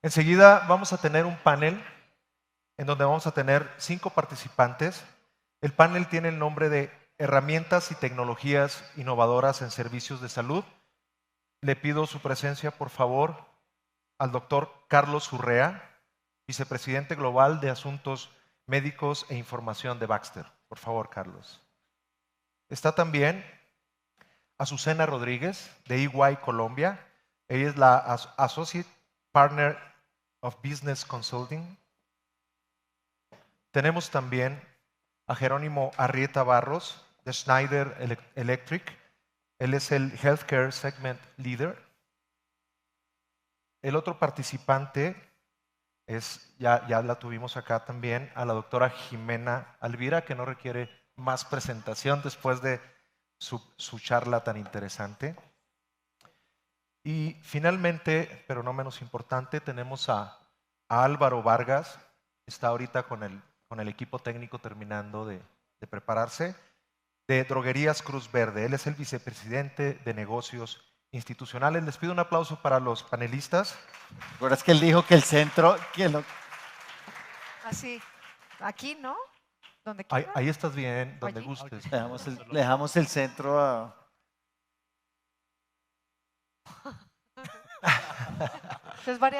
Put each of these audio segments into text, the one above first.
Enseguida vamos a tener un panel en donde vamos a tener 5 participantes. El panel tiene el nombre de Herramientas y tecnologías innovadoras en servicios de salud. Le pido su presencia, por favor, al doctor Carlos Urrea, vicepresidente global de Asuntos Médicos e Información de Baxter. Por favor, Carlos. Está también Azucena Rodríguez, de EY Colombia. Ella es la Associate Partner of Business Consulting. Tenemos también a Jerónimo Arrieta Barros, de Schneider Electric. Él es el Healthcare Segment Leader. El otro participante es, ya la tuvimos acá también, a la doctora Jimena Alvira, que no requiere más presentación después de su charla tan interesante. Y finalmente, pero no menos importante, tenemos a Álvaro Vargas, está ahorita con el equipo técnico terminando de prepararse, de Droguerías Cruz Verde. Él es el vicepresidente de negocios institucionales. Les pido un aplauso para los panelistas. Ahora es que él dijo que el centro, Así, aquí, ¿no? Donde ahí estás bien, donde Allí. gustes. le dejamos el centro a...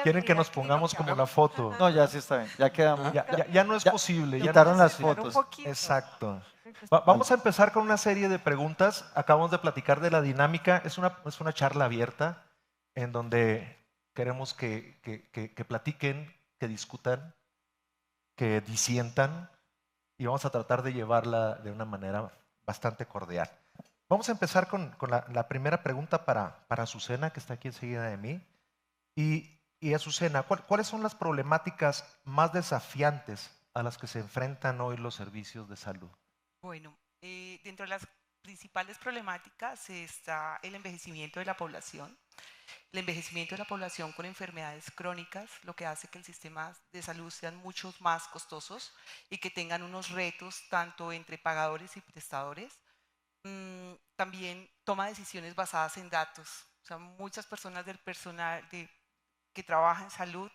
Quieren que nos pongamos como la foto. No, ya sí está bien, ya quedamos. Ya no es posible. Quitaron las Pero un fotos. poquito. Exacto. Vamos a empezar con una serie de preguntas. Acabamos de platicar de la dinámica. Es una charla abierta en donde queremos que platiquen, que discutan, que disientan y vamos a tratar de llevarla de una manera bastante cordial. Vamos a empezar con la primera pregunta para Azucena, que está aquí enseguida de mí. Y Azucena, ¿cuáles son las problemáticas más desafiantes a las que se enfrentan hoy los servicios de salud? Bueno, dentro de las principales problemáticas está el envejecimiento de la población. El envejecimiento de la población con enfermedades crónicas, lo que hace que el sistema de salud sean muchos más costosos y que tengan unos retos tanto entre pagadores y prestadores. También toma decisiones basadas en datos. O sea, muchas personas del personal que trabaja en salud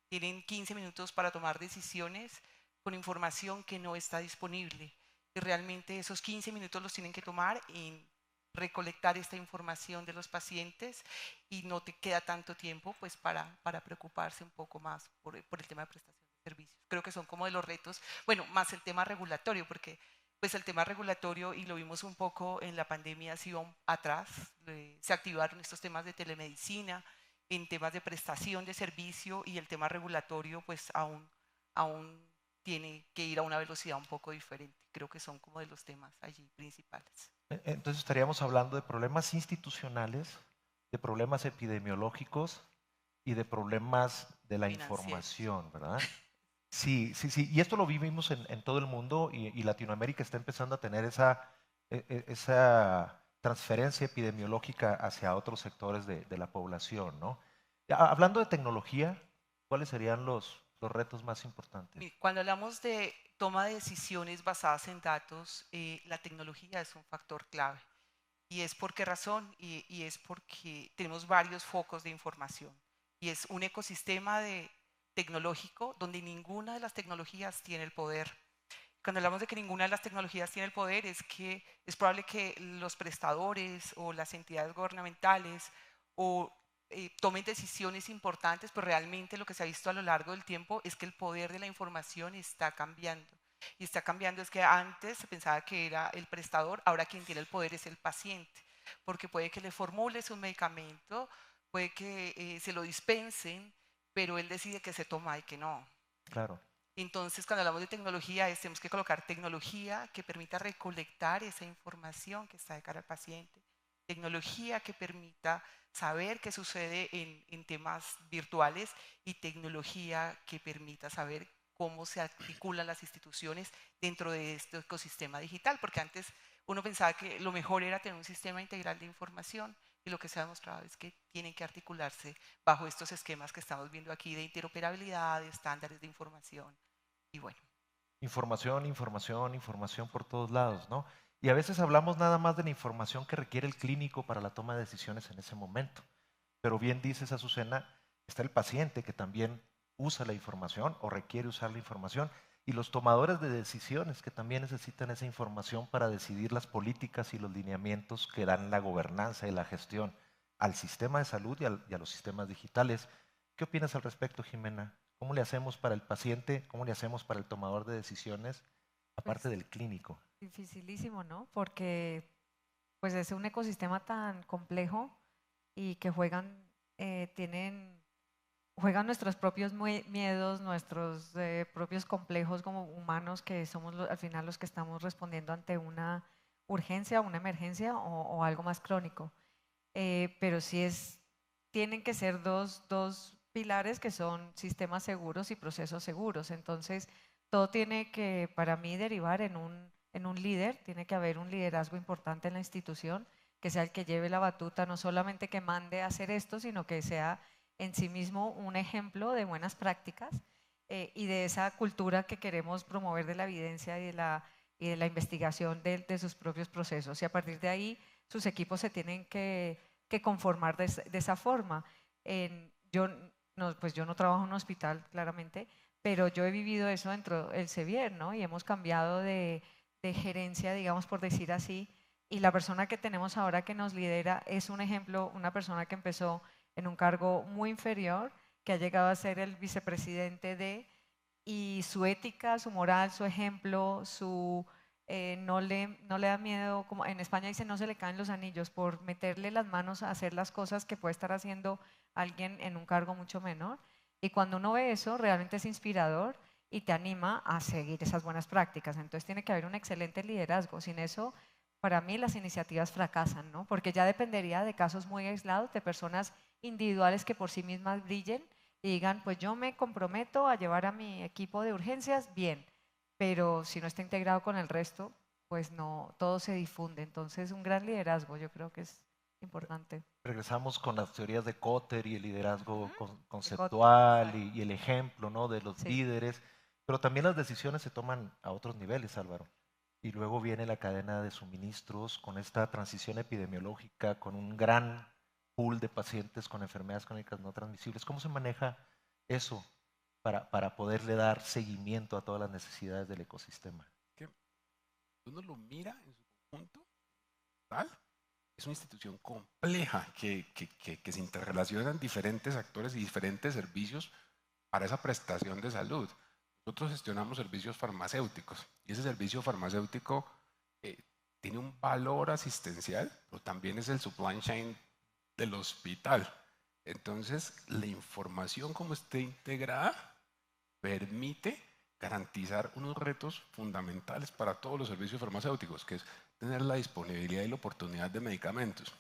tienen 15 minutos para tomar decisiones con información que no está disponible. Y realmente esos 15 minutos los tienen que tomar en recolectar esta información de los pacientes y no te queda tanto tiempo pues para preocuparse un poco más por el tema de prestación de servicios. Creo que son como de los retos, bueno, más el tema regulatorio, porque pues el tema regulatorio, y lo vimos un poco en la pandemia, ha sido atrás, se activaron estos temas de telemedicina, en temas de prestación de servicio, y el tema regulatorio pues aún tiene que ir a una velocidad un poco diferente. Creo que son como de los temas allí principales. Entonces estaríamos hablando de problemas institucionales, de problemas epidemiológicos y de problemas de la información, ¿verdad? Sí. Y esto lo vivimos en todo el mundo y Latinoamérica está empezando a tener esa transferencia epidemiológica hacia otros sectores de la población, ¿no? Hablando de tecnología, ¿cuáles serían los retos más importantes? Cuando hablamos de toma de decisiones basadas en datos, la tecnología es un factor clave. ¿Y es por qué razón? Y es porque tenemos varios focos de información. Y es un ecosistema tecnológico donde ninguna de las tecnologías tiene el poder. Cuando hablamos de que ninguna de las tecnologías tiene el poder, es que es probable que los prestadores o las entidades gubernamentales tomen decisiones importantes, pero realmente lo que se ha visto a lo largo del tiempo es que el poder de la información está cambiando. Y está cambiando es que antes se pensaba que era el prestador, ahora quien tiene el poder es el paciente, porque puede que le formules un medicamento, puede que se lo dispensen, pero él decide que se toma y que no. Claro. Entonces, cuando hablamos de tecnología, tenemos que colocar tecnología que permita recolectar esa información que está de cara al paciente, tecnología que permita saber qué sucede en temas virtuales y tecnología que permita saber cómo se articulan las instituciones dentro de este ecosistema digital, porque antes uno pensaba que lo mejor era tener un sistema integral de información y lo que se ha demostrado es que tienen que articularse bajo estos esquemas que estamos viendo aquí de interoperabilidad, de estándares de información y bueno. Información por todos lados, ¿no? Y a veces hablamos nada más de la información que requiere el clínico para la toma de decisiones en ese momento. Pero bien dices, Azucena, está el paciente que también usa la información o requiere usar la información, y los tomadores de decisiones que también necesitan esa información para decidir las políticas y los lineamientos que dan la gobernanza y la gestión al sistema de salud y a los sistemas digitales. ¿Qué opinas al respecto, Jimena? ¿Cómo le hacemos para el paciente? ¿Cómo le hacemos para el tomador de decisiones, aparte Pues del clínico? dificilísimo, ¿no? Porque pues es un ecosistema tan complejo y que juegan nuestros propios miedos, nuestros propios complejos como humanos, que somos al final los que estamos respondiendo ante una urgencia, una emergencia o algo más crónico. Pero tienen que ser dos pilares que son sistemas seguros y procesos seguros. Entonces, todo tiene que, para mí, derivar en un líder, tiene que haber un liderazgo importante en la institución, que sea el que lleve la batuta, no solamente que mande a hacer esto, sino que sea en sí mismo un ejemplo de buenas prácticas y de esa cultura que queremos promover de la evidencia y de la investigación de sus propios procesos. Y a partir de ahí, sus equipos se tienen que conformar de esa forma. Pues yo no trabajo en un hospital, claramente, pero yo he vivido eso dentro del Sevier, ¿no? Y hemos cambiado de gerencia, digamos, por decir así, y la persona que tenemos ahora que nos lidera es un ejemplo, una persona que empezó en un cargo muy inferior, que ha llegado a ser el vicepresidente y su ética, su moral, su ejemplo, no le da miedo, como en España dice, no se le caen los anillos por meterle las manos a hacer las cosas que puede estar haciendo alguien en un cargo mucho menor. Y cuando uno ve eso, realmente es inspirador y te anima a seguir esas buenas prácticas. Entonces tiene que haber un excelente liderazgo. Sin eso, para mí las iniciativas fracasan, ¿no? Porque ya dependería de casos muy aislados, de personas individuales que por sí mismas brillen y digan, pues yo me comprometo a llevar a mi equipo de urgencias bien, pero si no está integrado con el resto, pues no, todo se difunde. Entonces un gran liderazgo yo creo que es importante. Regresamos con las teorías de Kotter y el liderazgo Ujú. De conceptual exacto. y el ejemplo, ¿no?, de los Sí. líderes, pero también las decisiones se toman a otros niveles, Álvaro. Y luego viene la cadena de suministros con esta transición epidemiológica, con un gran pool de pacientes con enfermedades crónicas no transmisibles. ¿Cómo se maneja eso para poderle dar seguimiento a todas las necesidades del ecosistema? Que uno lo mira en su conjunto, tal, es una institución compleja que se interrelacionan diferentes actores y diferentes servicios para esa prestación de salud. Nosotros gestionamos servicios farmacéuticos y ese servicio farmacéutico tiene un valor asistencial, pero también es el supply chain del hospital. Entonces, la información como esté integrada permite garantizar unos retos fundamentales para todos los servicios farmacéuticos, que es tener la disponibilidad y la oportunidad de medicamentos.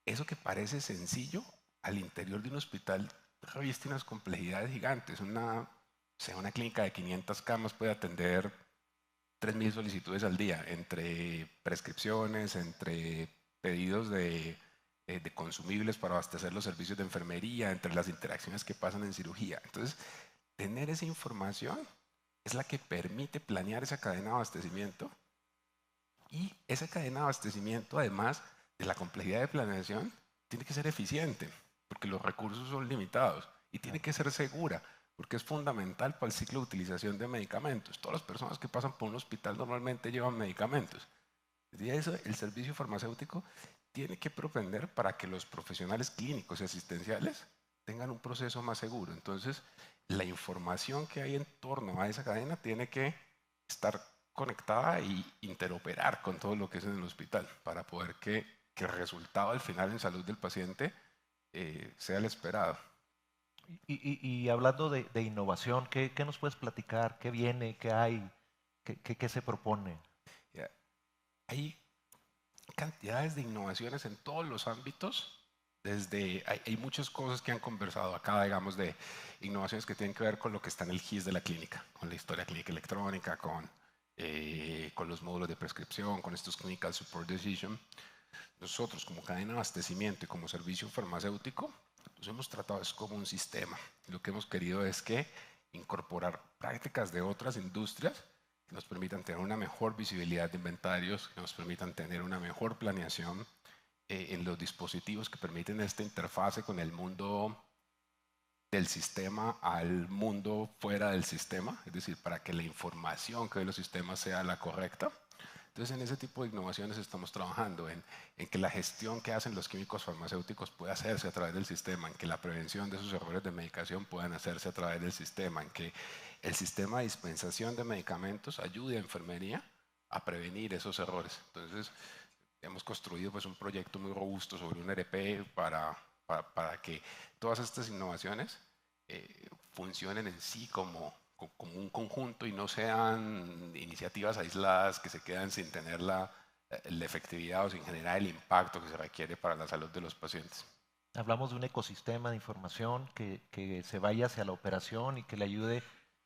Eso que parece sencillo, al interior de un hospital reviste unas complejidades gigantes. Una clínica de 500 camas puede atender 3.000 solicitudes al día, entre prescripciones, entre pedidos de consumibles para abastecer los servicios de enfermería, entre las interacciones que pasan en cirugía. Entonces, tener esa información es la que permite planear esa cadena de abastecimiento, y esa cadena de abastecimiento, además de la complejidad de planeación, tiene que ser eficiente, porque los recursos son limitados, y tiene que ser segura, porque es fundamental para el ciclo de utilización de medicamentos. Todas las personas que pasan por un hospital normalmente llevan medicamentos. Y eso, el servicio farmacéutico tiene que propender para que los profesionales clínicos y asistenciales tengan un proceso más seguro. Entonces, la información que hay en torno a esa cadena tiene que estar conectada y interoperar con todo lo que es en el hospital para poder que el resultado al final en salud del paciente sea el esperado. Y hablando de innovación, ¿qué nos puedes platicar? ¿Qué viene? ¿Qué hay? ¿Qué se propone? Hay cantidades de innovaciones en todos los ámbitos. Hay muchas cosas que han conversado acá, digamos, de innovaciones que tienen que ver con lo que está en el GIS de la clínica, con la historia clínica electrónica, con los módulos de prescripción, con estos Clinical Support Decision. Nosotros, como cadena de abastecimiento y como servicio farmacéutico, nos hemos tratado es como un sistema. Lo que hemos querido es que incorporar prácticas de otras industrias que nos permitan tener una mejor visibilidad de inventarios, que nos permitan tener una mejor planeación en los dispositivos que permiten esta interfase con el mundo del sistema al mundo fuera del sistema, es decir, para que la información que de los sistemas sea la correcta. Entonces, en ese tipo de innovaciones estamos trabajando, en que la gestión que hacen los químicos farmacéuticos pueda hacerse a través del sistema, en que la prevención de esos errores de medicación puedan hacerse a través del sistema, en que el sistema de dispensación de medicamentos ayude a enfermería a prevenir esos errores. Entonces, hemos construido pues, un proyecto muy robusto sobre un ERP para que todas estas innovaciones funcionen en sí como un conjunto y no sean iniciativas aisladas que se quedan sin tener la efectividad o sin generar el impacto que se requiere para la salud de los pacientes. Hablamos de un ecosistema de información que se vaya hacia la operación y que le ayude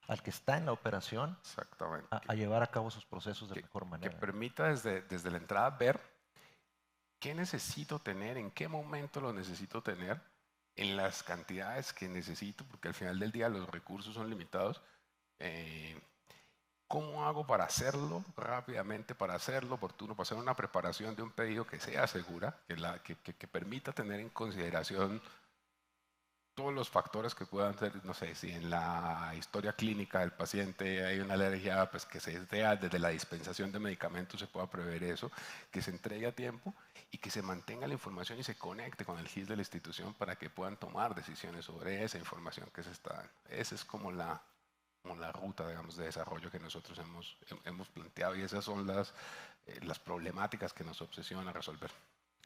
al que está en la operación Exactamente. a llevar a cabo sus procesos de mejor manera. Que permita desde la entrada ver qué necesito tener, en qué momento lo necesito tener, en las cantidades que necesito, porque al final del día los recursos son limitados. ¿Cómo hago para hacerlo rápidamente, para hacerlo oportuno, para hacer una preparación de un pedido que sea segura, que permita tener en consideración todos los factores que puedan ser, no sé, si en la historia clínica del paciente hay una alergia, pues que se vea desde la dispensación de medicamentos se pueda prever eso, que se entregue a tiempo y que se mantenga la información y se conecte con el GIS de la institución para que puedan tomar decisiones sobre esa información que se está dando. Esa es como la ruta, digamos, de desarrollo que nosotros hemos planteado y esas son las problemáticas que nos obsesiona resolver.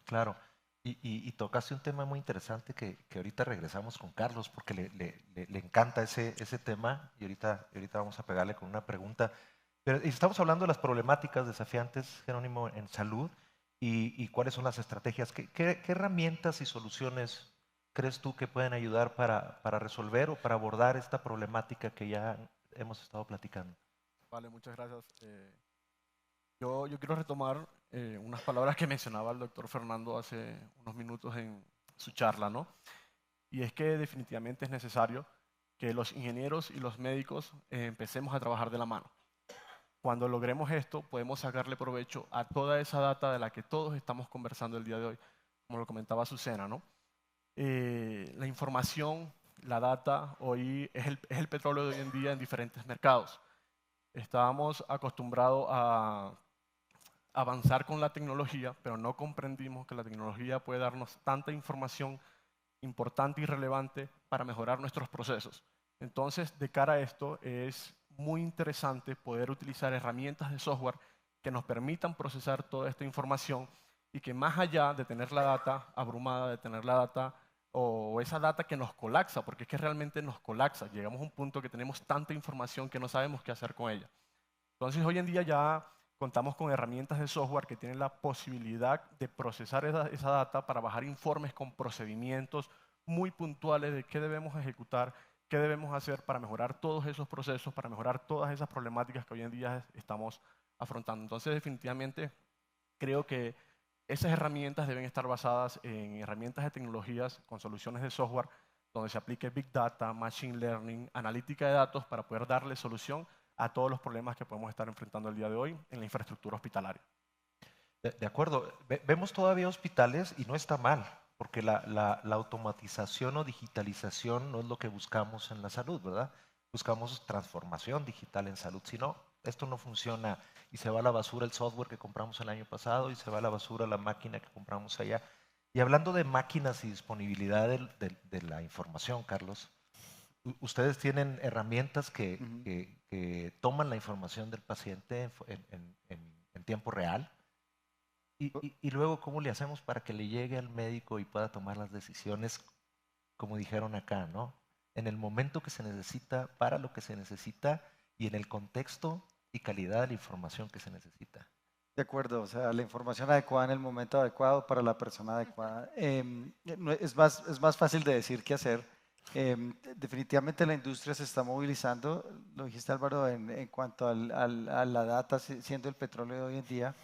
Claro, y tocaste un tema muy interesante que ahorita regresamos con Carlos porque le encanta ese tema y ahorita vamos a pegarle con una pregunta. Pero estamos hablando de las problemáticas desafiantes, Jerónimo, en salud y cuáles son las estrategias. ¿Qué herramientas y soluciones crees tú que pueden ayudar para resolver o para abordar esta problemática que ya hemos estado platicando? Vale, muchas gracias. Yo quiero retomar unas palabras que mencionaba el doctor Fernando hace unos minutos en su charla, ¿no? Y es que definitivamente es necesario que los ingenieros y los médicos empecemos a trabajar de la mano. Cuando logremos esto, podemos sacarle provecho a toda esa data de la que todos estamos conversando el día de hoy, como lo comentaba Azucena, ¿no? La información, la data, hoy es el petróleo de hoy en día en diferentes mercados. Estábamos acostumbrados a avanzar con la tecnología, pero no comprendimos que la tecnología puede darnos tanta información importante y relevante para mejorar nuestros procesos. Entonces, de cara a esto, es muy interesante poder utilizar herramientas de software que nos permitan procesar toda esta información y que más allá de tener la data abrumada, de tener la data o esa data que nos colapsa, porque es que realmente nos colapsa, llegamos a un punto que tenemos tanta información que no sabemos qué hacer con ella. Entonces, hoy en día ya contamos con herramientas de software que tienen la posibilidad de procesar esa data para bajar informes con procedimientos muy puntuales de qué debemos ejecutar, qué debemos hacer para mejorar todos esos procesos, para mejorar todas esas problemáticas que hoy en día estamos afrontando. Entonces, definitivamente, creo que esas herramientas deben estar basadas en herramientas de tecnologías con soluciones de software donde se aplique Big Data, Machine Learning, analítica de datos para poder darle solución a todos los problemas que podemos estar enfrentando el día de hoy en la infraestructura hospitalaria. De acuerdo, vemos todavía hospitales y no está mal, porque la automatización o digitalización no es lo que buscamos en la salud, ¿verdad? Buscamos transformación digital en salud, si no, esto no funciona y se va a la basura el software que compramos el año pasado y se va a la basura la máquina que compramos allá. Y hablando de máquinas y disponibilidad de la información, Carlos, ustedes tienen herramientas que toman la información del paciente en tiempo real y luego cómo le hacemos para que le llegue al médico y pueda tomar las decisiones, como dijeron acá, ¿no? En el momento que se necesita, para lo que se necesita y en el contexto y calidad de la información que se necesita. De acuerdo, o sea, la información adecuada en el momento adecuado para la persona adecuada. Es más fácil de decir que hacer. Definitivamente la industria se está movilizando, lo dijiste Álvaro, en cuanto a la data siendo el petróleo de hoy en día.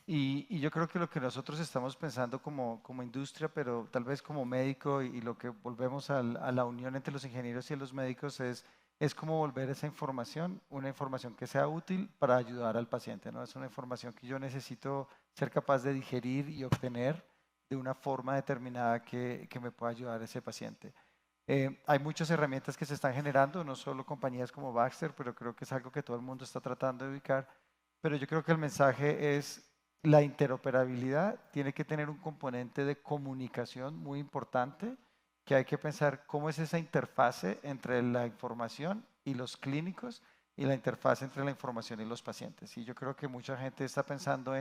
Y yo creo que lo que nosotros estamos pensando como industria, pero tal vez como médico y lo que volvemos a la unión entre los ingenieros y los médicos es cómo volver esa información, una información que sea útil para ayudar al paciente, ¿no? Es una información que yo necesito ser capaz de digerir y obtener de una forma determinada que me pueda ayudar a ese paciente. Hay muchas herramientas que se están generando, no solo compañías como Baxter, pero creo que es algo que todo el mundo está tratando de ubicar. Pero yo creo que el mensaje es la interoperabilidad tiene que tener un componente de comunicación muy importante, que hay que pensar cómo es esa interfase entre la información y los clínicos y la interfase entre la información y los pacientes. Y yo creo que mucha gente está pensando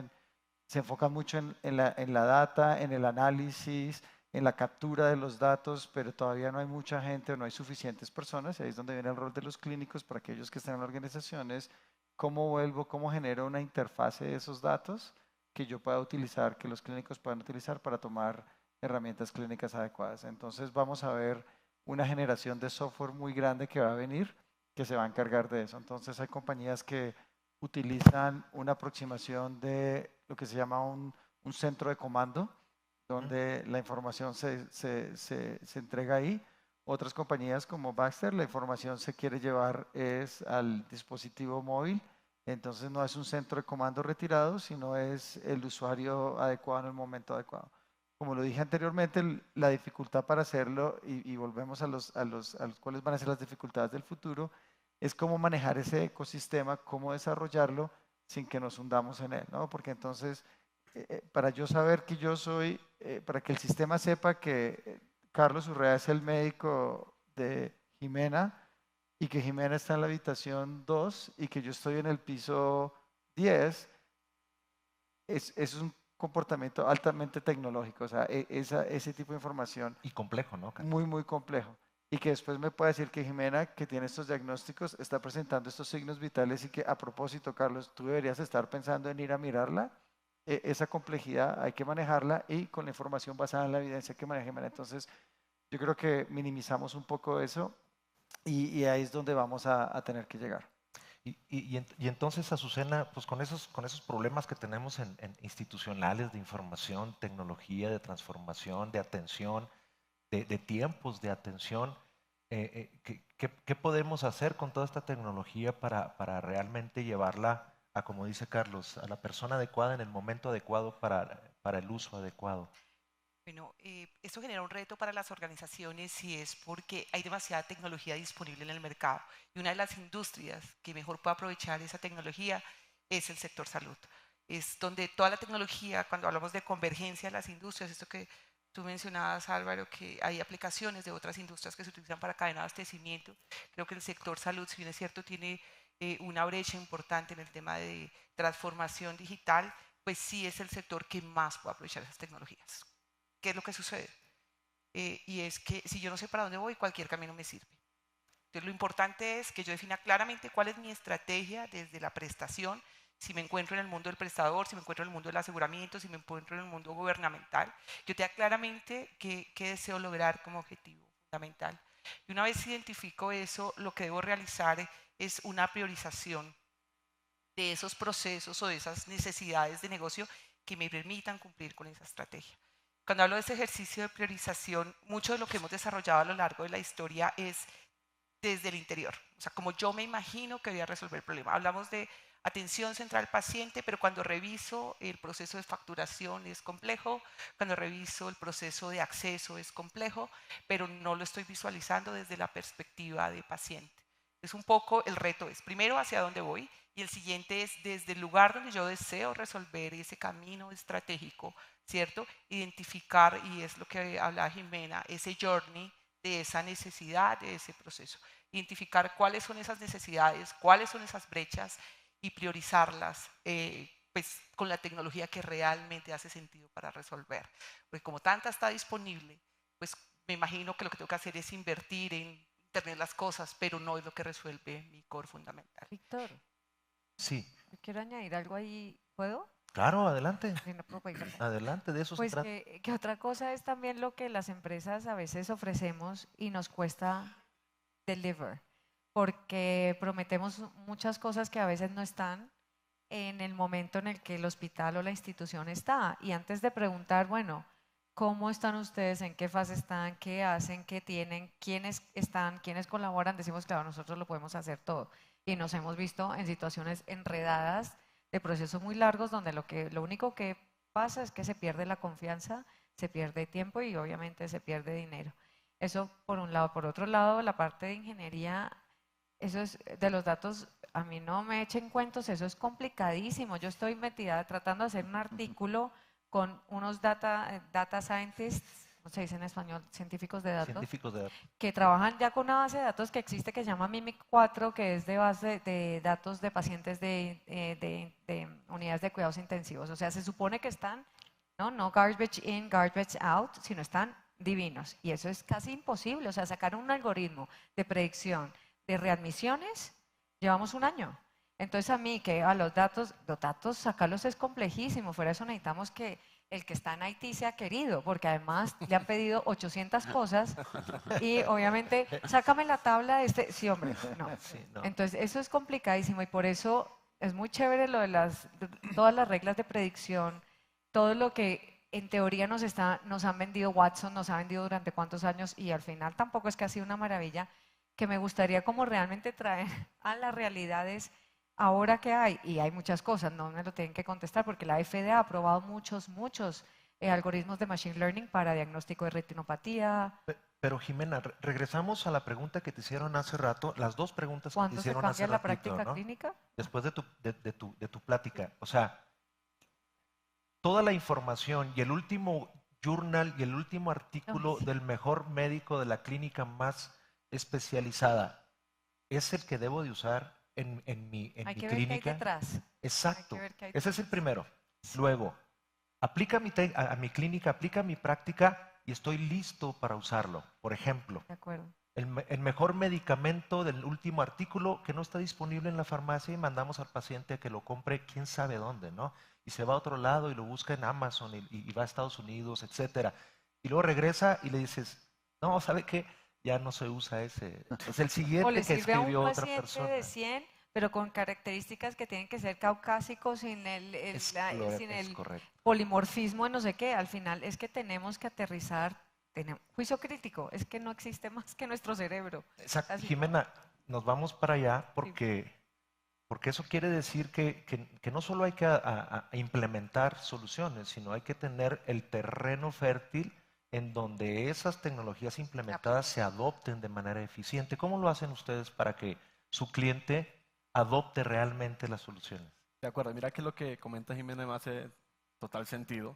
se enfoca mucho en la data, en el análisis, en la captura de los datos, pero todavía no hay mucha gente o no hay suficientes personas, y ahí es donde viene el rol de los clínicos para aquellos que están en organizaciones, cómo genero una interfase de esos datos que yo pueda utilizar, que los clínicos puedan utilizar para tomar herramientas clínicas adecuadas. Entonces vamos a ver una generación de software muy grande que va a venir, que se va a encargar de eso. Entonces hay compañías que utilizan una aproximación de lo que se llama un centro de comando, donde la información se entrega ahí. Otras compañías como Baxter, la información se quiere llevar es al dispositivo móvil, entonces no es un centro de comando retirado, sino es el usuario adecuado en el momento adecuado. Como lo dije anteriormente, la dificultad para hacerlo, y volvemos a los cuáles van a ser las dificultades del futuro, es cómo manejar ese ecosistema, cómo desarrollarlo sin que nos hundamos en él, ¿no? Porque entonces, para yo saber que yo soy, para que el sistema sepa que Carlos Urrea es el médico de Jimena y que Jimena está en la habitación 2 y que yo estoy en el piso 10, es un comportamiento altamente tecnológico, o sea, ese tipo de información. Y complejo, ¿no, Carlos? Muy, muy complejo. Y que después me puede decir que Jimena, que tiene estos diagnósticos, está presentando estos signos vitales y que a propósito, Carlos, tú deberías estar pensando en ir a mirarla. Esa complejidad hay que manejarla y con la información basada en la evidencia que maneja Jimena. Entonces, yo creo que minimizamos un poco eso y ahí es donde vamos a tener que llegar. Y entonces, Azucena, pues con esos problemas que tenemos en institucionales de información, tecnología, de transformación, de atención, de tiempos de atención, ¿qué podemos hacer con toda esta tecnología para realmente llevarla a, como dice Carlos, a la persona adecuada en el momento adecuado para el uso adecuado? Bueno, esto genera un reto para las organizaciones y es porque hay demasiada tecnología disponible en el mercado. Y una de las industrias que mejor puede aprovechar esa tecnología es el sector salud. Es donde toda la tecnología, cuando hablamos de convergencia de las industrias, esto que tú mencionabas, Álvaro, que hay aplicaciones de otras industrias que se utilizan para cadena de abastecimiento. Creo que el sector salud, si bien es cierto, tiene una brecha importante en el tema de transformación digital, pues sí es el sector que más puede aprovechar esas tecnologías. ¿Qué es lo que sucede? Y es que si yo no sé para dónde voy, cualquier camino me sirve. Entonces lo importante es que yo defina claramente cuál es mi estrategia desde la prestación, si me encuentro en el mundo del prestador, si me encuentro en el mundo del aseguramiento, si me encuentro en el mundo gubernamental. Yo tenga claramente qué deseo lograr como objetivo fundamental. Y una vez identifico eso, lo que debo realizar es una priorización de esos procesos o de esas necesidades de negocio que me permitan cumplir con esa estrategia. Cuando hablo de ese ejercicio de priorización, mucho de lo que hemos desarrollado a lo largo de la historia es desde el interior, o sea, como yo me imagino que voy a resolver el problema. Hablamos de atención central al paciente, pero cuando reviso el proceso de facturación es complejo, cuando reviso el proceso de acceso es complejo, pero no lo estoy visualizando desde la perspectiva de paciente. Es un poco el reto es, primero, hacia dónde voy, y el siguiente es desde el lugar donde yo deseo resolver ese camino estratégico, ¿cierto? Identificar, y es lo que hablaba Jimena, ese journey de esa necesidad, de ese proceso. Identificar cuáles son esas necesidades, cuáles son esas brechas y priorizarlas pues, con la tecnología que realmente hace sentido para resolver. Porque como tanta está disponible, pues me imagino que lo que tengo que hacer es invertir en Internet las cosas, pero no es lo que resuelve mi core fundamental. Víctor, Sí, yo quiero añadir algo ahí. ¿Puedo? claro, adelante. Sí, no puedo pedir café. Adelante, de eso se Pues trata. que otra cosa es también lo que las empresas a veces ofrecemos y nos cuesta deliver, porque prometemos muchas cosas que a veces no están en el momento en el que el hospital o la institución está. Y antes de preguntar, bueno, ¿cómo están ustedes? ¿En qué fase están? ¿Qué hacen? ¿Qué tienen? ¿Quiénes están? ¿Quiénes colaboran? Decimos, claro, nosotros lo podemos hacer todo. Y nos hemos visto en situaciones enredadas de procesos muy largos donde lo único que pasa es que se pierde la confianza, se pierde tiempo y obviamente se pierde dinero. Eso por un lado. Por otro lado, la parte de ingeniería, eso es de los datos, a mí no me echen cuentos, eso es complicadísimo. Yo estoy metida tratando de hacer un artículo con unos data scientists, ¿cómo se dice en español? Científicos de datos, Científicos de datos. que trabajan ya con una base de datos que existe que se llama Mimic4, que es de base de datos de pacientes de unidades de cuidados intensivos. O sea, se supone que están, no garbage in, garbage out, sino están divinos. Y eso es casi imposible. O sea, sacar un algoritmo de predicción de readmisiones, llevamos un año. Entonces a mí que a los datos sacarlos es complejísimo. Fuera de eso necesitamos que el que está en Haití sea querido, porque además le han pedido 800 cosas y obviamente, sácame la tabla de este, sí hombre, no. Sí, no. Entonces eso es complicadísimo y por eso es muy chévere lo de todas las reglas de predicción, todo lo que en teoría nos han vendido Watson, nos ha vendido durante cuántos años y al final tampoco es que ha sido una maravilla, que me gustaría como realmente traer a las realidades ahora que hay, y hay muchas cosas, no me lo tienen que contestar porque la FDA ha aprobado muchos algoritmos de Machine Learning para diagnóstico de retinopatía. Pero Jimena, regresamos a la pregunta que te hicieron hace rato, las dos preguntas que te ¿Cuándo se hicieron hace cambia la ratito, práctica ¿no? clínica? Después de tu plática. O sea, toda la información y el último journal y el último artículo del mejor médico de la clínica más especializada, ¿es el que debo de usar en mi Hay que ver qué hay clínica? detrás. Exacto. Hay que ver qué hay Ese es el detrás. primero. Luego, aplica a mi clínica, aplica mi práctica y estoy listo para usarlo. Por ejemplo, De acuerdo. el mejor medicamento del último artículo que no está disponible en la farmacia y mandamos al paciente a que lo compre quién sabe dónde, ¿no? Y se va a otro lado y lo busca en Amazon y va a Estados Unidos, etcétera. Y luego regresa y le dices, no, ¿sabe qué? Ya no se usa ese. Es el O siguiente le que sirve a un escribió otra paciente persona. de 100, pero con características que tienen que ser caucásicos sin Es el correcto. polimorfismo de no sé qué. Al final es que tenemos que aterrizar, juicio crítico, es que no existe más que nuestro cerebro. Exacto. Así. Jimena, nos vamos para allá porque eso quiere decir que no solo hay que a implementar soluciones, sino hay que tener el terreno fértil en donde esas tecnologías implementadas se adopten de manera eficiente. ¿Cómo lo hacen ustedes para que su cliente adopte realmente las soluciones? De acuerdo, mira que lo que comenta Jimena me hace total sentido.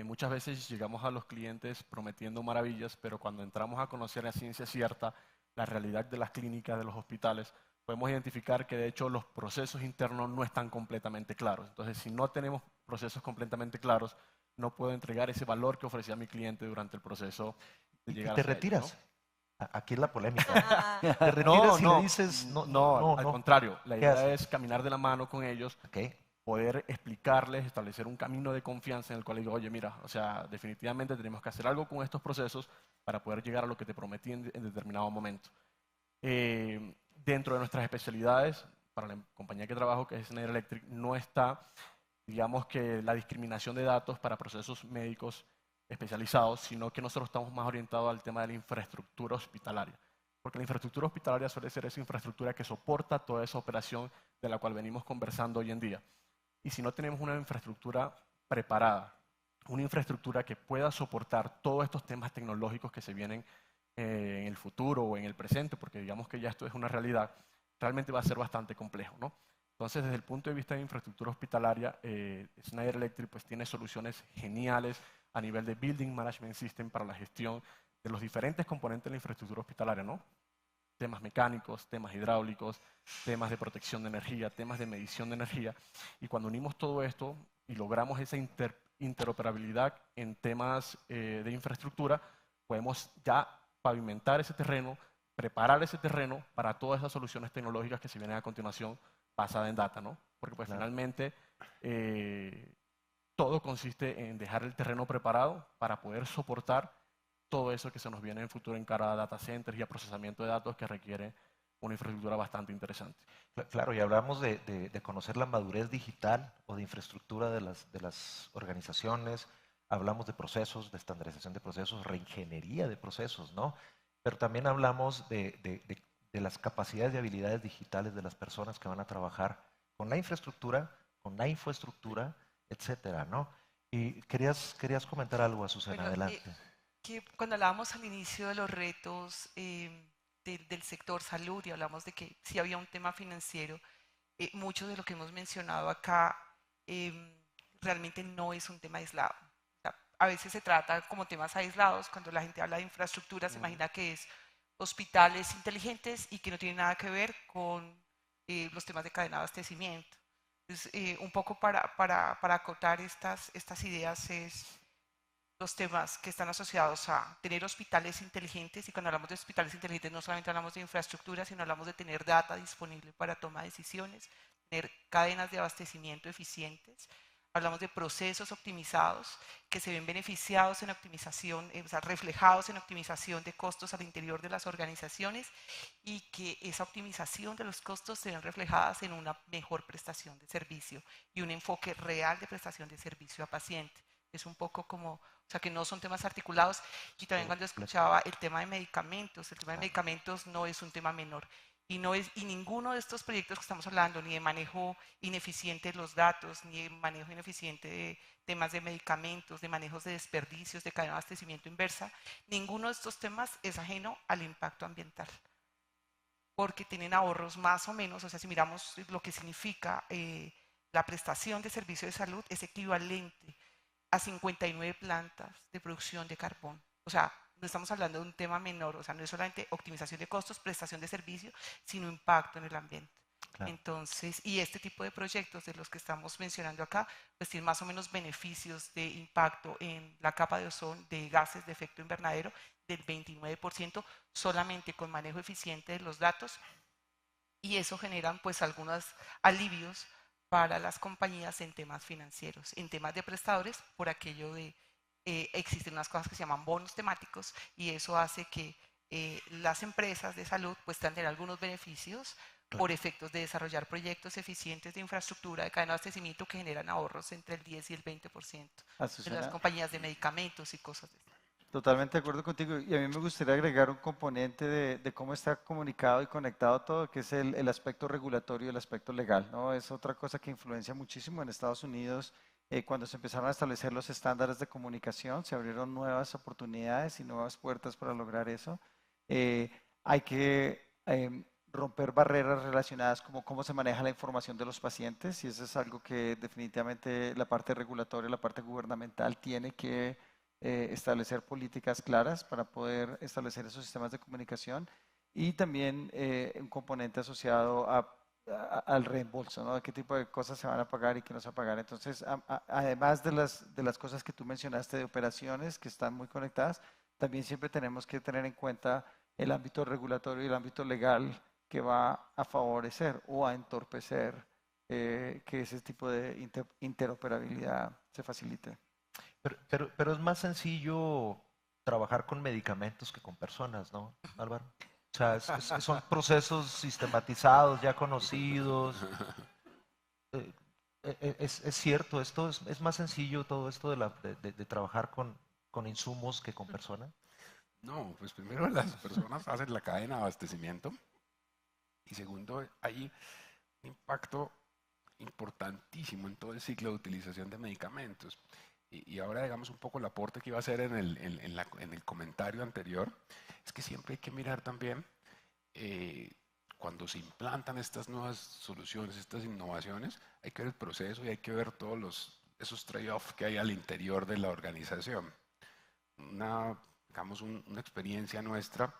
Muchas veces llegamos a los clientes prometiendo maravillas, pero cuando entramos a conocer a ciencia cierta la realidad de las clínicas, de los hospitales, podemos identificar que de hecho los procesos internos no están completamente claros. Entonces, si no tenemos procesos completamente claros, no puedo entregar ese valor que ofrecía mi cliente durante el proceso de Y llegar te hacia ellos, ¿no? retiras. Aquí es la polémica. Ah, Te retiras y no, le dices, no, al contrario. La ¿Qué idea haces? es caminar de la mano con ellos, Ok. poder explicarles, establecer un camino de confianza en el cual digo, oye, mira, o sea, definitivamente tenemos que hacer algo con estos procesos para poder llegar a lo que te prometí en determinado momento. Dentro de nuestras especialidades, para la compañía que trabajo, que es Schneider Electric, no está, digamos que la discriminación de datos para procesos médicos especializados, sino que nosotros estamos más orientados al tema de la infraestructura hospitalaria. Porque la infraestructura hospitalaria suele ser esa infraestructura que soporta toda esa operación de la cual venimos conversando hoy en día. Y si no tenemos una infraestructura preparada, una infraestructura que pueda soportar todos estos temas tecnológicos que se vienen en el futuro o en el presente, porque digamos que ya esto es una realidad, realmente va a ser bastante complejo, ¿no? Entonces, desde el punto de vista de infraestructura hospitalaria, Schneider Electric pues, tiene soluciones geniales a nivel de Building Management System para la gestión de los diferentes componentes de la infraestructura hospitalaria, ¿no? Temas mecánicos, temas hidráulicos, temas de protección de energía, temas de medición de energía. Y cuando unimos todo esto y logramos esa interoperabilidad en temas de infraestructura, podemos ya pavimentar ese terreno, preparar ese terreno para todas esas soluciones tecnológicas que se vienen a continuación basadas en data, ¿no? Porque pues finalmente todo consiste en dejar el terreno preparado para poder soportar todo eso que se nos viene en el futuro en cara a data centers y a procesamiento de datos que requiere una infraestructura bastante interesante. Claro, y hablamos de conocer la madurez digital o de infraestructura de las organizaciones, hablamos de procesos, de estandarización de procesos, reingeniería de procesos, ¿no? Pero también hablamos de las capacidades y habilidades digitales de las personas que van a trabajar con la infraestructura, con la infoestructura, etcétera, ¿no? Y querías comentar algo, Azucena, Bueno, adelante. que cuando hablábamos al inicio de los retos del sector salud y hablamos de que sí había un tema financiero, mucho de lo que hemos mencionado acá realmente no es un tema aislado. O sea, a veces se trata como temas aislados, cuando la gente habla de infraestructura se imagina que es hospitales inteligentes y que no tiene nada que ver con los temas de cadena de abastecimiento. Entonces, un poco para acotar estas ideas es los temas que están asociados a tener hospitales inteligentes, y cuando hablamos de hospitales inteligentes no solamente hablamos de infraestructura, sino hablamos de tener data disponible para toma de decisiones, tener cadenas de abastecimiento eficientes, hablamos de procesos optimizados que se ven beneficiados en optimización, o sea, reflejados en optimización de costos al interior de las organizaciones, y que esa optimización de los costos se ven reflejadas en una mejor prestación de servicio y un enfoque real de prestación de servicio a paciente. Es un poco como, o sea, que no son temas articulados. Y también cuando escuchaba el tema de medicamentos, el tema de medicamentos no es un tema menor. Y ninguno de estos proyectos que estamos hablando, ni de manejo ineficiente de los datos, ni de manejo ineficiente de temas de medicamentos, de manejos de desperdicios, de cadena de abastecimiento inversa, ninguno de estos temas es ajeno al impacto ambiental. Porque tienen ahorros más o menos, o sea, si miramos lo que significa la prestación de servicio de salud, es equivalente a 59 plantas de producción de carbón. O sea, no estamos hablando de un tema menor, o sea, no es solamente optimización de costos, prestación de servicio, sino impacto en el ambiente. Claro. Entonces, y este tipo de proyectos de los que estamos mencionando acá, pues tienen más o menos beneficios de impacto en la capa de ozono de gases de efecto invernadero del 29%, solamente con manejo eficiente de los datos, y eso generan pues algunos alivios para las compañías en temas financieros, en temas de prestadores, por aquello de existen unas cosas que se llaman bonos temáticos, y eso hace que las empresas de salud pues tengan algunos beneficios por efectos de desarrollar proyectos eficientes de infraestructura de cadena de abastecimiento que generan ahorros entre el 10 y el 20% de las compañías de medicamentos y cosas de eso. Totalmente de acuerdo contigo, y a mí me gustaría agregar un componente de cómo está comunicado y conectado todo, que es el aspecto regulatorio y el aspecto legal, ¿no? Es otra cosa que influencia muchísimo en Estados Unidos. Cuando se empezaron a establecer los estándares de comunicación, se abrieron nuevas oportunidades y nuevas puertas para lograr eso. Hay que romper barreras relacionadas como cómo se maneja la información de los pacientes, y eso es algo que definitivamente la parte regulatoria, la parte gubernamental tiene que establecer políticas claras para poder establecer esos sistemas de comunicación, y también un componente asociado al reembolso, ¿no? ¿Qué tipo de cosas se van a pagar y qué no se va a pagar? Entonces, además de las cosas que tú mencionaste de operaciones que están muy conectadas, también siempre tenemos que tener en cuenta el ámbito regulatorio y el ámbito legal que va a favorecer o a entorpecer que ese tipo de interoperabilidad se facilite. Pero es más sencillo trabajar con medicamentos que con personas, ¿no, Álvaro? O sea, son procesos sistematizados, ya conocidos. Es cierto, esto es más sencillo todo esto de trabajar con insumos que con personas. No, pues primero las personas hacen la cadena de abastecimiento, y segundo, hay un impacto importantísimo en todo el ciclo de utilización de medicamentos. Y ahora, digamos, un poco el aporte que iba a hacer en el comentario anterior, es que siempre hay que mirar también cuando se implantan estas nuevas soluciones, estas innovaciones, hay que ver el proceso y hay que ver todos esos trade-offs que hay al interior de la organización. Digamos, una experiencia nuestra,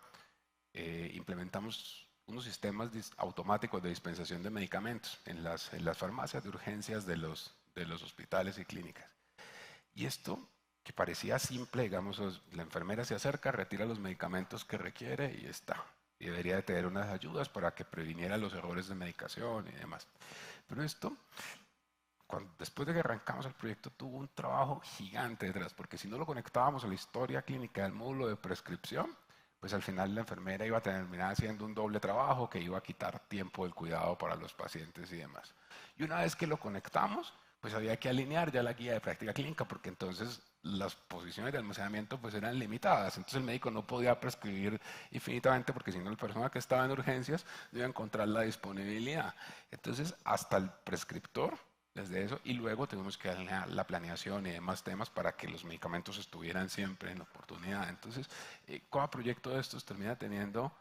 implementamos unos sistemas automáticos de dispensación de medicamentos en las farmacias de urgencias de los hospitales y clínicas. Y esto, que parecía simple, digamos, la enfermera se acerca, retira los medicamentos que requiere y está. Y debería de tener unas ayudas para que previniera los errores de medicación y demás. Pero esto, después de que arrancamos el proyecto, tuvo un trabajo gigante detrás, porque si no lo conectábamos a la historia clínica del módulo de prescripción, pues al final la enfermera iba a terminar haciendo un doble trabajo que iba a quitar tiempo del cuidado para los pacientes y demás. Y una vez que lo conectamos, pues había que alinear ya la guía de práctica clínica, porque entonces las posiciones de almacenamiento pues eran limitadas. Entonces el médico no podía prescribir infinitamente, porque si no la persona que estaba en urgencias no iba a encontrar la disponibilidad. Entonces hasta el prescriptor desde eso, y luego tuvimos que alinear la planeación y demás temas para que los medicamentos estuvieran siempre en la oportunidad. Entonces, cada proyecto de estos termina teniendo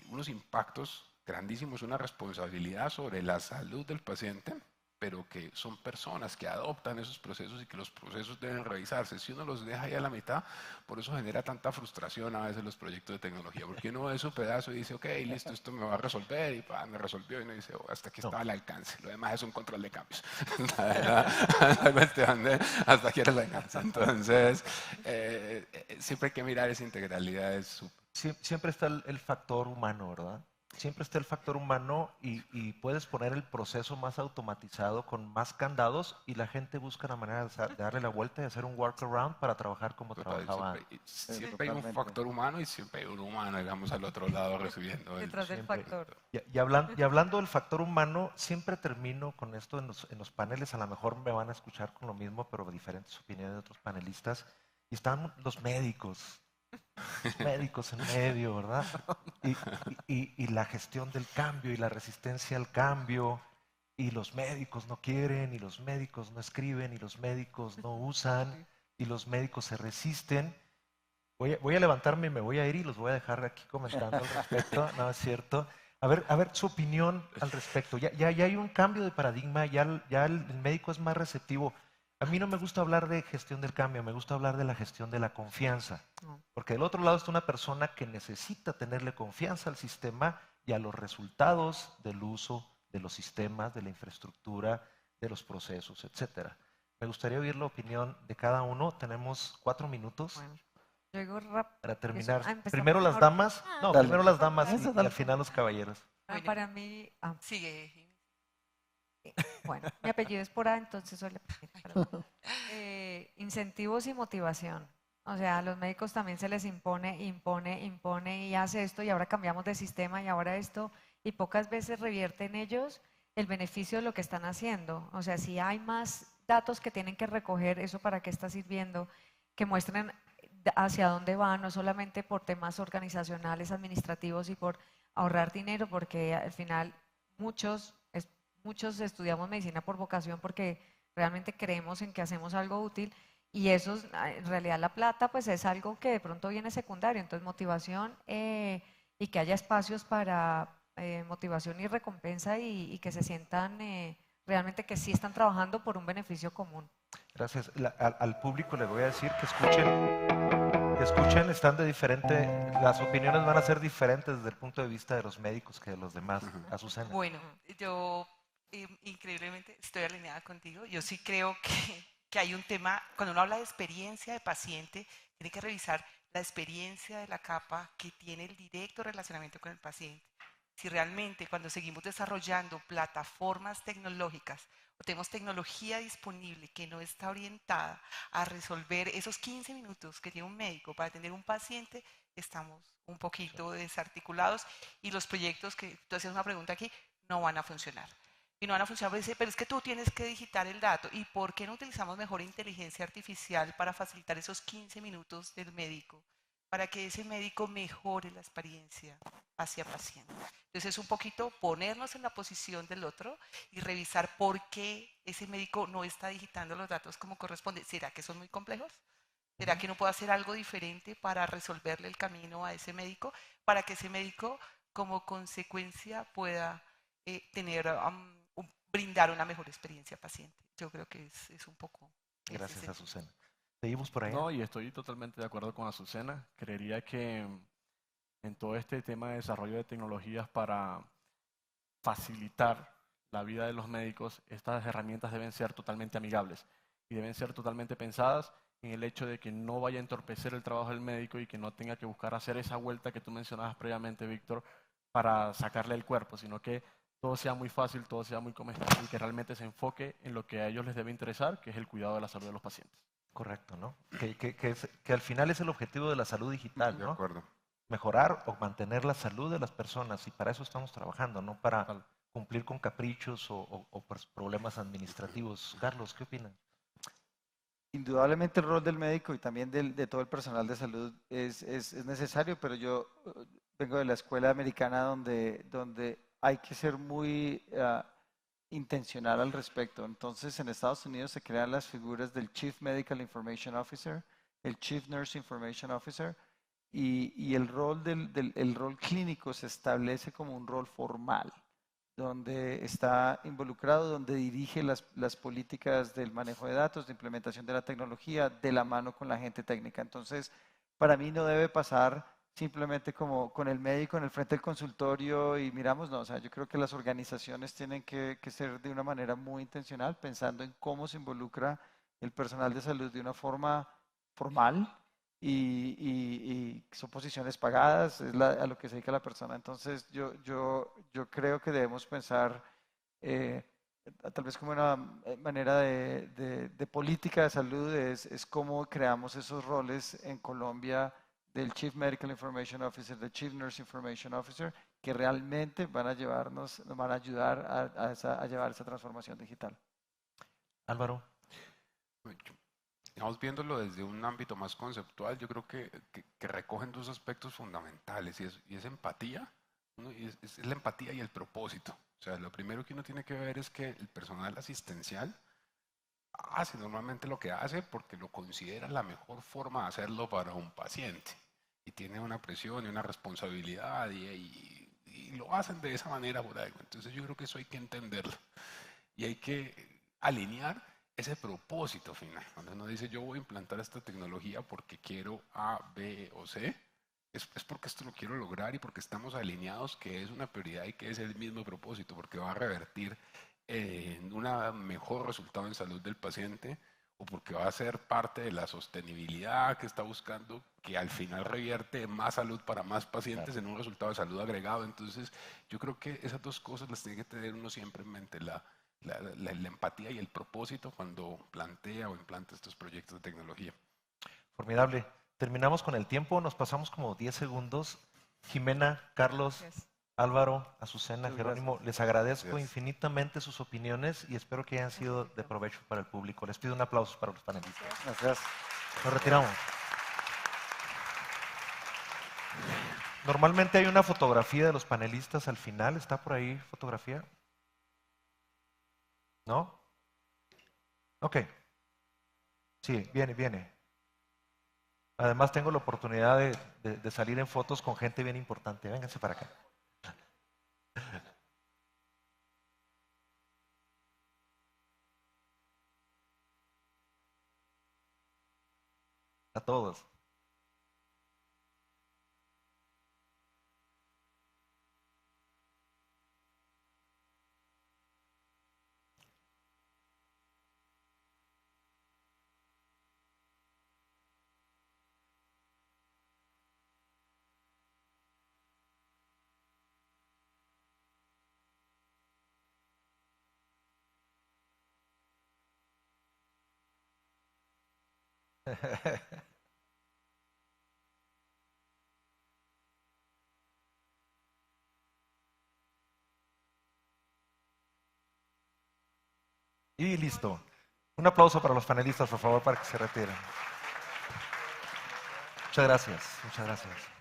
unos impactos grandísimos, una responsabilidad sobre la salud del paciente, pero que son personas que adoptan esos procesos y que los procesos deben revisarse. Si uno los deja ahí a la mitad, por eso genera tanta frustración a veces los proyectos de tecnología, porque uno ve su pedazo y dice, ok, listo, esto me va a resolver, y me resolvió, y uno dice, oh, hasta aquí estaba el alcance, lo demás es un control de cambios. Hasta aquí era el alcance. Entonces, siempre hay que mirar esa integralidad, es súper. Siempre está el factor humano, ¿verdad? Siempre está el factor humano y puedes poner el proceso más automatizado con más candados y la gente busca la manera de darle la vuelta y hacer un workaround para trabajar como trabajaba. Siempre hay un factor humano y siempre hay un humano, digamos, al otro lado recibiendo el... Detrás del factor. Y hablando del factor humano, siempre termino con esto en los paneles, a lo mejor me van a escuchar con lo mismo, pero diferentes opiniones de otros panelistas. Y están los médicos en medio, ¿verdad? Y la gestión del cambio y la resistencia al cambio, y los médicos no quieren, y los médicos no escriben, y los médicos no usan, y los médicos se resisten. Voy a levantarme y me voy a ir y los voy a dejar aquí comentando al respecto, ¿no es cierto? A ver su opinión al respecto. Ya hay un cambio de paradigma, ya el médico es más receptivo. A mí no me gusta hablar de gestión del cambio, me gusta hablar de la gestión de la confianza. Porque del otro lado está una persona que necesita tenerle confianza al sistema y a los resultados del uso de los sistemas, de la infraestructura, de los procesos, etcétera. Me gustaría oír la opinión de cada uno. Tenemos 4 minutos. Bueno, yo digo rápido. Para terminar. Empezamos Primero las mejor. damas. No, Dale. primero las damas Eso, y dale. al final los caballeros. Bueno. Para mí, Sigue. bueno, mi apellido es por A, entonces soy la primera. Incentivos y motivación. O sea, a los médicos también se les impone y hace esto y ahora cambiamos de sistema y ahora esto y pocas veces revierte en ellos el beneficio de lo que están haciendo. O sea, si hay más datos que tienen que recoger, ¿eso para qué está sirviendo? Que muestren hacia dónde van, no solamente por temas organizacionales, administrativos y por ahorrar dinero, porque al final muchos estudiamos medicina por vocación porque realmente creemos en que hacemos algo útil y eso, en realidad la plata pues es algo que de pronto viene secundario, entonces motivación y que haya espacios para motivación y recompensa y que se sientan realmente que sí están trabajando por un beneficio común. Gracias. Al público le voy a decir que escuchen, están de diferente, las opiniones van a ser diferentes desde el punto de vista de los médicos que de los demás. Azucena. Bueno, yo increíblemente estoy alineada contigo. Yo sí creo que hay un tema, cuando uno habla de experiencia de paciente, tiene que revisar la experiencia de la capa que tiene el directo relacionamiento con el paciente. Si realmente cuando seguimos desarrollando plataformas tecnológicas o tenemos tecnología disponible que no está orientada a resolver esos 15 minutos que tiene un médico para atender un paciente, estamos un poquito desarticulados y los proyectos que tú hacías una pregunta aquí no van a funcionar. Y no van a funcionar, pero es que tú tienes que digitar el dato. ¿Y por qué no utilizamos mejor inteligencia artificial para facilitar esos 15 minutos del médico? Para que ese médico mejore la experiencia hacia paciente. Entonces es un poquito ponernos en la posición del otro y revisar por qué ese médico no está digitando los datos como corresponde. ¿Será que son muy complejos? ¿Será que no puedo hacer algo diferente para resolverle el camino a ese médico? Para que ese médico como consecuencia pueda brindar una mejor experiencia al paciente. Yo creo que es un poco... Gracias, Azucena. Seguimos por ahí. No, y estoy totalmente de acuerdo con Azucena. Creería que en todo este tema de desarrollo de tecnologías para facilitar la vida de los médicos, estas herramientas deben ser totalmente amigables y deben ser totalmente pensadas en el hecho de que no vaya a entorpecer el trabajo del médico y que no tenga que buscar hacer esa vuelta que tú mencionabas previamente, Víctor, para sacarle el cuerpo, sino que todo sea muy fácil, todo sea muy comestible y que realmente se enfoque en lo que a ellos les debe interesar, que es el cuidado de la salud de los pacientes. Correcto, ¿no? Que al final es el objetivo de la salud digital, De ¿no? acuerdo. Mejorar o mantener la salud de las personas y para eso estamos trabajando, no para cumplir con caprichos o problemas administrativos. Carlos, ¿qué opinas? Indudablemente el rol del médico y también de todo el personal de salud es necesario, pero yo vengo de la escuela americana donde hay que ser muy intencional al respecto. Entonces, en Estados Unidos se crean las figuras del Chief Medical Information Officer, el Chief Nurse Information Officer, y el rol el rol clínico se establece como un rol formal, donde está involucrado, donde dirige las políticas del manejo de datos, de implementación de la tecnología, de la mano con la gente técnica. Entonces, para mí no debe pasar simplemente como con el médico en el frente del consultorio y miramos, no, o sea, yo creo que las organizaciones tienen que ser de una manera muy intencional, pensando en cómo se involucra el personal de salud de una forma formal y son posiciones pagadas, es a lo que se dedica la persona. Entonces, yo creo que debemos pensar tal vez como una manera de política de salud, es cómo creamos esos roles en Colombia del Chief Medical Information Officer, del Chief Nurse Information Officer, que realmente van a llevarnos, nos van a ayudar a llevar esa transformación digital. Álvaro. Digamos, viéndolo desde un ámbito más conceptual, yo creo que recogen dos aspectos fundamentales y es empatía, ¿no? Es la empatía y el propósito. O sea, lo primero que uno tiene que ver es que el personal asistencial hace normalmente lo que hace porque lo considera la mejor forma de hacerlo para un paciente y tiene una presión y una responsabilidad y lo hacen de esa manera por algo. Entonces yo creo que eso hay que entenderlo y hay que alinear ese propósito final. Cuando uno dice yo voy a implantar esta tecnología porque quiero A, B o C, es porque esto lo quiero lograr y porque estamos alineados que es una prioridad y que es el mismo propósito, porque va a revertir en un mejor resultado en salud del paciente o porque va a ser parte de la sostenibilidad que está buscando, que al final revierte más salud para más pacientes en un resultado de salud agregado. Entonces yo creo que esas dos cosas las tiene que tener uno siempre en mente, la empatía y el propósito cuando plantea o implanta estos proyectos de tecnología. Formidable. Terminamos con el tiempo, nos pasamos como 10 segundos. Jimena, Carlos, Álvaro, Azucena, Jerónimo, les agradezco infinitamente sus opiniones y espero que hayan sido de provecho para el público. Les pido un aplauso para los panelistas. Gracias. Nos retiramos. Normalmente hay una fotografía de los panelistas al final. ¿Está por ahí fotografía? ¿No? Ok. Sí, viene. Además tengo la oportunidad de salir en fotos con gente bien importante. Vénganse para acá. A todos. Y listo. Un aplauso para los panelistas, por favor, para que se retiren. Muchas gracias. Muchas gracias.